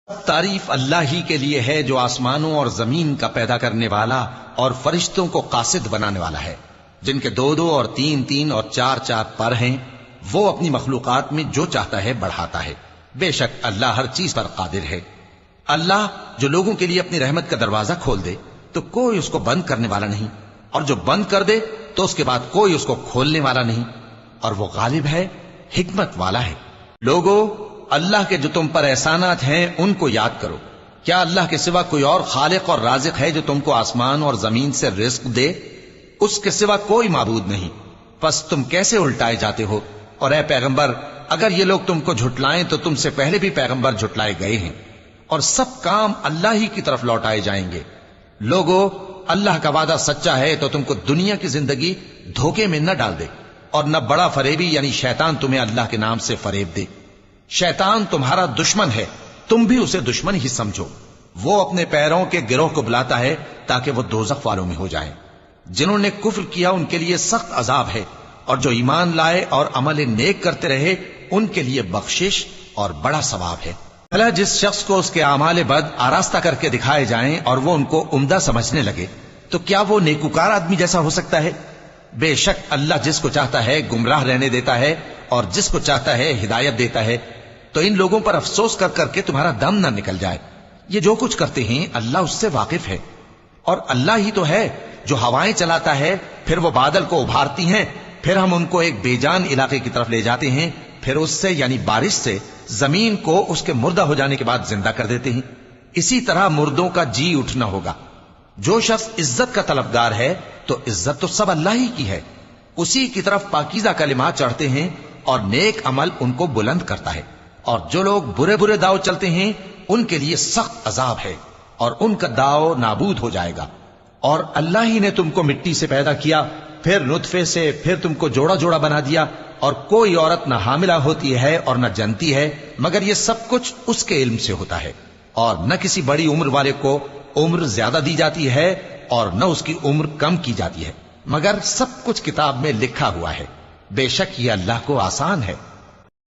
تعریف اللہ ہی کے لیے ہے جو آسمانوں اور زمین کا پیدا کرنے والا اور فرشتوں کو قاصد بنانے والا ہے، جن کے 2 اور 3 اور 4 پر ہیں۔ وہ اپنی مخلوقات میں جو چاہتا ہے بڑھاتا ہے، بے شک اللہ ہر چیز پر قادر ہے۔ اللہ جو لوگوں کے لیے اپنی رحمت کا دروازہ کھول دے تو کوئی اس کو بند کرنے والا نہیں، اور جو بند کر دے تو اس کے بعد کوئی اس کو کھولنے والا نہیں، اور وہ غالب ہے، حکمت والا ہے۔ لوگو، اللہ کے جو تم پر احسانات ہیں ان کو یاد کرو۔ کیا اللہ کے سوا کوئی اور خالق اور رازق ہے جو تم کو آسمان اور زمین سے رزق دے؟ اس کے سوا کوئی معبود نہیں، پس تم کیسے الٹائے جاتے ہو؟ اور اے پیغمبر، اگر یہ لوگ تم کو جھٹلائیں تو تم سے پہلے بھی پیغمبر جھٹلائے گئے ہیں، اور سب کام اللہ ہی کی طرف لوٹائے جائیں گے۔ لوگو، اللہ کا وعدہ سچا ہے تو تم کو دنیا کی زندگی دھوکے میں نہ ڈال دے، اور نہ بڑا فریبی یعنی شیطان تمہیں اللہ کے نام سے فریب دے۔ شیطان تمہارا دشمن ہے، تم بھی اسے دشمن ہی سمجھو۔ وہ اپنے پیروں کے گروہ کو بلاتا ہے تاکہ وہ دوزخ والوں میں ہو جائیں۔ جنہوں نے کفر کیا ان کے لیے سخت عذاب ہے، اور جو ایمان لائے اور عمل نیک کرتے رہے ان کے لیے بخشش اور بڑا ثواب ہے۔ بھلا جس شخص کو اس کے اعمال بد آراستہ کر کے دکھائے جائیں اور وہ ان کو عمدہ سمجھنے لگے تو کیا وہ نیکوکار آدمی جیسا ہو سکتا ہے؟ بے شک اللہ جس کو چاہتا ہے گمراہ رہنے دیتا ہے اور جس کو چاہتا ہے ہدایت دیتا ہے۔ تو ان لوگوں پر افسوس کر کر کے تمہارا دم نہ نکل جائے، یہ جو کچھ کرتے ہیں اللہ اس سے واقف ہے۔ اور اللہ ہی تو ہے جو ہوائیں چلاتا ہے، پھر وہ بادل کو ابھارتی ہیں، پھر ہم ان کو ایک بے جان علاقے کی طرف لے جاتے ہیں، پھر اس سے یعنی بارش سے زمین کو اس کے مردہ ہو جانے کے بعد زندہ کر دیتے ہیں۔ اسی طرح مردوں کا جی اٹھنا ہوگا۔ جو شخص عزت کا طلبگار ہے تو عزت تو سب اللہ ہی کی ہے، اسی کی طرف پاکیزہ کلمات چڑھتے ہیں اور نیک عمل ان کو بلند کرتا ہے۔ اور جو لوگ برے برے داؤ چلتے ہیں ان کے لیے سخت عذاب ہے، اور ان کا داؤ نابود ہو جائے گا۔ اور اللہ ہی نے تم کو مٹی سے پیدا کیا، پھر نطفے سے، پھر تم کو جوڑا جوڑا بنا دیا، اور کوئی عورت نہ حاملہ ہوتی ہے اور نہ جنتی ہے، مگر یہ سب کچھ اس کے علم سے ہوتا ہے۔ اور نہ کسی بڑی عمر والے کو عمر زیادہ دی جاتی ہے اور نہ اس کی عمر کم کی جاتی ہے، مگر سب کچھ کتاب میں لکھا ہوا ہے۔ بے شک یہ اللہ کو آسان ہے۔